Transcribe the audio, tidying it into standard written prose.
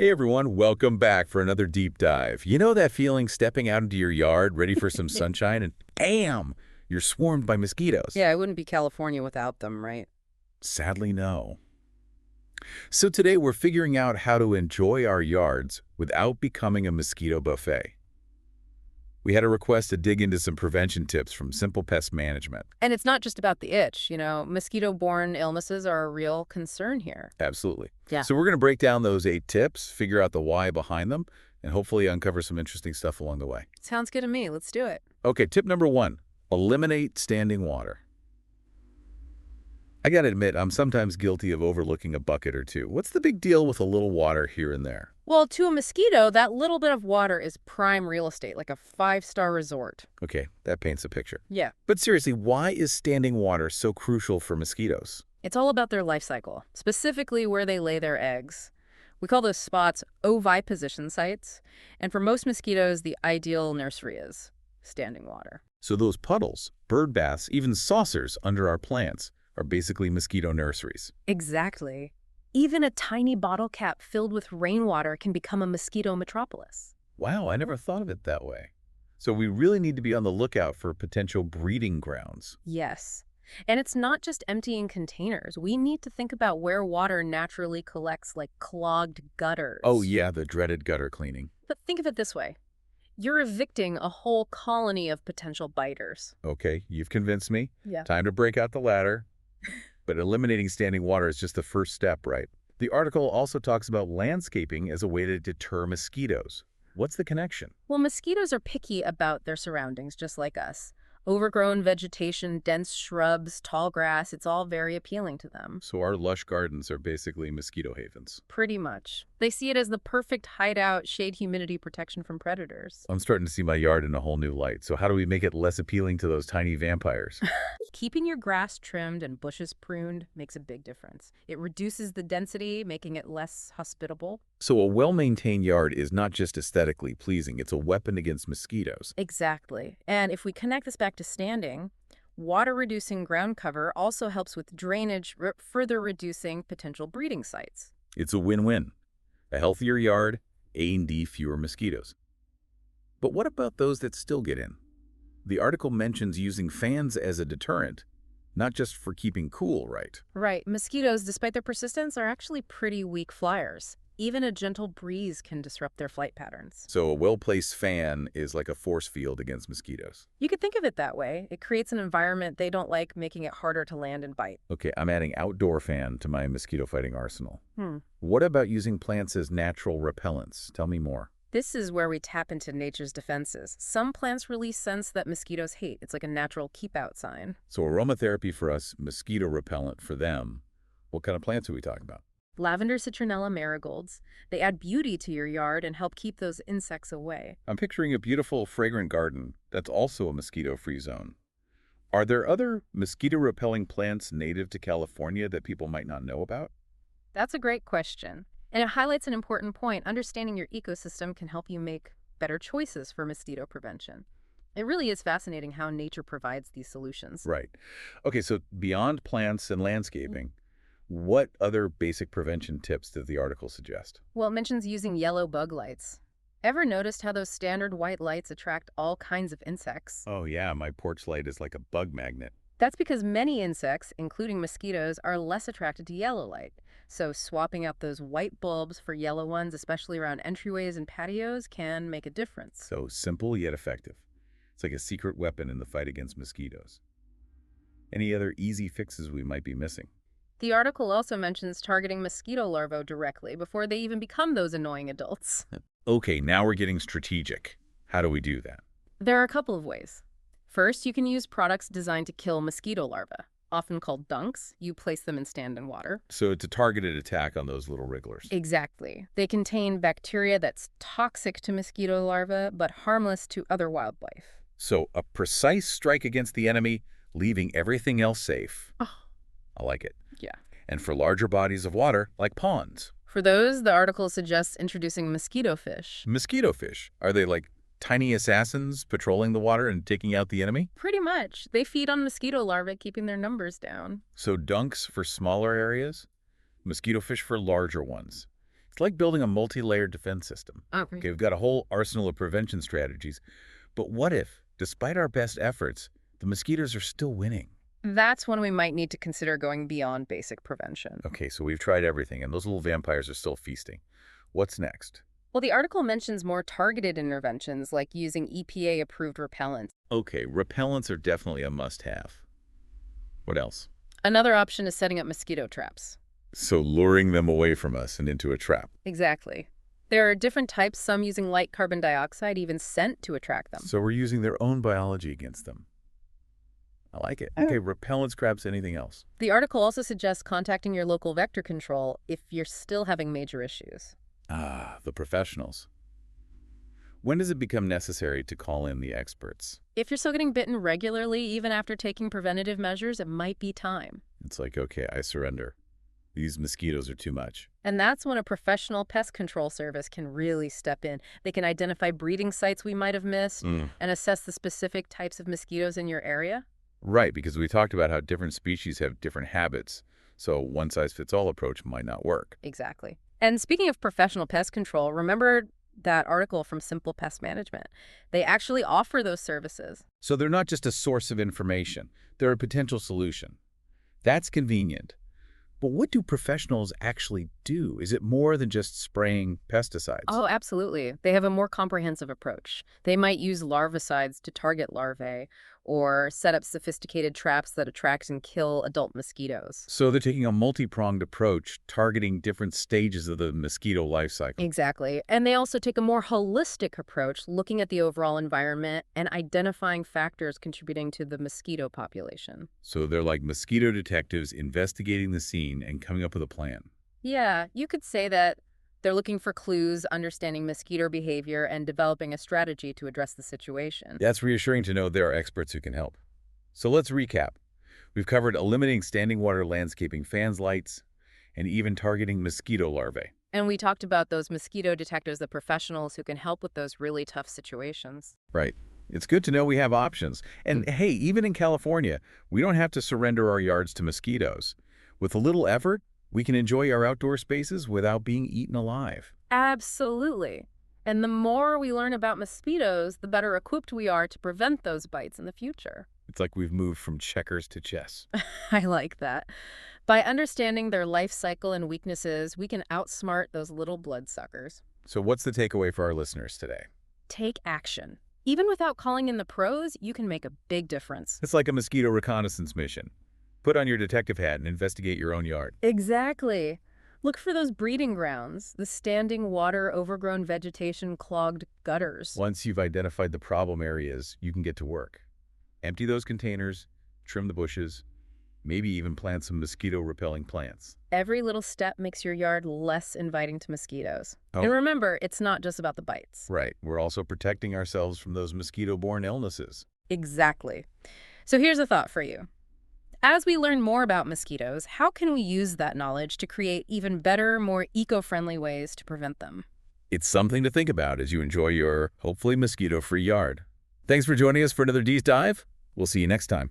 Hey everyone, welcome back for another deep dive. You know that feeling stepping out into your yard ready for some sunshine and bam, you're swarmed by mosquitoes? Yeah, it wouldn't be California without them, right? Sadly, no. So today we're figuring out how to enjoy our yards without becoming a mosquito buffet. We had a request to dig into some prevention tips from Simple Pest Management. And it's not just about the itch, mosquito-borne illnesses are a real concern here. Absolutely. Yeah. So we're going to break down those 8 tips, figure out the why behind them, and hopefully uncover some interesting stuff along the way. Sounds good to me. Let's do it. Okay, tip number 1, eliminate standing water. I gotta admit, I'm sometimes guilty of overlooking a bucket or two. What's the big deal with a little water here and there? Well, to a mosquito, that little bit of water is prime real estate, like a 5-star resort. Okay, that paints a picture. Yeah. But seriously, why is standing water so crucial for mosquitoes? It's all about their life cycle, specifically where they lay their eggs. We call those spots oviposition sites, and for most mosquitoes, the ideal nursery is standing water. So those puddles, bird baths, even saucers under our plants are basically mosquito nurseries. Exactly. Even a tiny bottle cap filled with rainwater can become a mosquito metropolis. Wow, I never thought of it that way. So we really need to be on the lookout for potential breeding grounds. Yes. And it's not just emptying containers. We need to think about where water naturally collects, like clogged gutters. Oh yeah, the dreaded gutter cleaning. But think of it this way. You're evicting a whole colony of potential biters. Okay, you've convinced me. Yeah. Time to break out the ladder. But eliminating standing water is just the first step, right? The article also talks about landscaping as a way to deter mosquitoes. What's the connection? Well, mosquitoes are picky about their surroundings, just like us. Overgrown vegetation, dense shrubs, tall grass, it's all very appealing to them. So our lush gardens are basically mosquito havens. Pretty much. They see it as the perfect hideout, shade, humidity protection from predators. I'm starting to see my yard in a whole new light. So how do we make it less appealing to those tiny vampires? Keeping your grass trimmed and bushes pruned makes a big difference. It reduces the density, making it less hospitable. So a well-maintained yard is not just aesthetically pleasing, it's a weapon against mosquitoes. Exactly. And if we connect this back to standing, water-reducing ground cover also helps with drainage, further reducing potential breeding sites. It's a win-win. A healthier yard, A&D fewer mosquitoes. But what about those that still get in? The article mentions using fans as a deterrent, not just for keeping cool, right? Right. Mosquitoes, despite their persistence, are actually pretty weak flyers. Even a gentle breeze can disrupt their flight patterns. So a well-placed fan is like a force field against mosquitoes. You could think of it that way. It creates an environment they don't like, making it harder to land and bite. Okay, I'm adding outdoor fan to my mosquito-fighting arsenal. What about using plants as natural repellents? Tell me more. This is where we tap into nature's defenses. Some plants release scents that mosquitoes hate. It's like a natural keep-out sign. So aromatherapy for us, mosquito repellent for them. What kind of plants are we talking about? Lavender, citronella, marigolds. They add beauty to your yard and help keep those insects away. I'm picturing a beautiful, fragrant garden that's also a mosquito-free zone. Are there other mosquito-repelling plants native to California that people might not know about? That's a great question. And it highlights an important point. Understanding your ecosystem can help you make better choices for mosquito prevention. It really is fascinating how nature provides these solutions. Right. Okay, so beyond plants and landscaping, what other basic prevention tips does the article suggest? Well, it mentions using yellow bug lights. Ever noticed how those standard white lights attract all kinds of insects? Oh yeah, my porch light is like a bug magnet. That's because many insects, including mosquitoes, are less attracted to yellow light. So swapping out those white bulbs for yellow ones, especially around entryways and patios, can make a difference. So simple yet effective. It's like a secret weapon in the fight against mosquitoes. Any other easy fixes we might be missing? The article also mentions targeting mosquito larvae directly before they even become those annoying adults. Okay, now we're getting strategic. How do we do that? There are a couple of ways. First, you can use products designed to kill mosquito larvae, often called dunks. You place them in stand-in water. So it's a targeted attack on those little wrigglers. Exactly. They contain bacteria that's toxic to mosquito larvae, but harmless to other wildlife. So a precise strike against the enemy, leaving everything else safe. Oh. I like it. Yeah. And for larger bodies of water, like ponds. For those, the article suggests introducing mosquito fish. Mosquito fish, are they like tiny assassins patrolling the water and taking out the enemy? Pretty much. They feed on mosquito larvae, keeping their numbers down. So dunks for smaller areas, mosquito fish for larger ones. It's like building a multi-layered defense system. Okay. Okay, we've got a whole arsenal of prevention strategies. But what if, despite our best efforts, the mosquitoes are still winning? That's when we might need to consider going beyond basic prevention. Okay, so we've tried everything, and those little vampires are still feasting. What's next? Well, the article mentions more targeted interventions like using EPA-approved repellents. Okay, repellents are definitely a must-have. What else? Another option is setting up mosquito traps. So luring them away from us and into a trap. Exactly. There are different types, some using light carbon dioxide, even scent, to attract them. So we're using their own biology against them. I like it. Okay, repellents, crabs, anything else? The article also suggests contacting your local vector control if you're still having major issues. Ah, the professionals. When does it become necessary to call in the experts? If you're still getting bitten regularly, even after taking preventative measures, it might be time. It's like, okay, I surrender. These mosquitoes are too much. And that's when a professional pest control service can really step in. They can identify breeding sites we might have missed and assess the specific types of mosquitoes in your area. Right, because we talked about how different species have different habits, so one-size-fits-all approach might not work. Exactly. And speaking of professional pest control, remember that article from Simple Pest Management? They actually offer those services. So they're not just a source of information, they're a potential solution. That's convenient. But what do professionals actually do? Is it more than just spraying pesticides? Oh, absolutely. They have a more comprehensive approach. They might use larvicides to target larvae or set up sophisticated traps that attract and kill adult mosquitoes. So they're taking a multi-pronged approach, targeting different stages of the mosquito life cycle. Exactly. And they also take a more holistic approach, looking at the overall environment and identifying factors contributing to the mosquito population. So they're like mosquito detectives investigating the scene and coming up with a plan. Yeah, you could say that they're looking for clues, understanding mosquito behavior, and developing a strategy to address the situation. That's reassuring to know there are experts who can help. So let's recap. We've covered eliminating standing water landscaping fans lights and even targeting mosquito larvae. And we talked about those mosquito detectives, the professionals who can help with those really tough situations. Right. It's good to know we have options. And hey, even in California, we don't have to surrender our yards to mosquitoes. With a little effort, we can enjoy our outdoor spaces without being eaten alive. Absolutely. And the more we learn about mosquitoes, the better equipped we are to prevent those bites in the future. It's like we've moved from checkers to chess. I like that. By understanding their life cycle and weaknesses, we can outsmart those little bloodsuckers. So what's the takeaway for our listeners today? Take action. Even without calling in the pros, you can make a big difference. It's like a mosquito reconnaissance mission. Put on your detective hat and investigate your own yard. Exactly. Look for those breeding grounds, the standing water, overgrown vegetation, clogged gutters. Once you've identified the problem areas, you can get to work. Empty those containers, trim the bushes, maybe even plant some mosquito-repelling plants. Every little step makes your yard less inviting to mosquitoes. Oh. And remember, it's not just about the bites. Right. We're also protecting ourselves from those mosquito-borne illnesses. Exactly. So here's a thought for you. As we learn more about mosquitoes, how can we use that knowledge to create even better, more eco-friendly ways to prevent them? It's something to think about as you enjoy your, hopefully, mosquito-free yard. Thanks for joining us for another Deep Dive. We'll see you next time.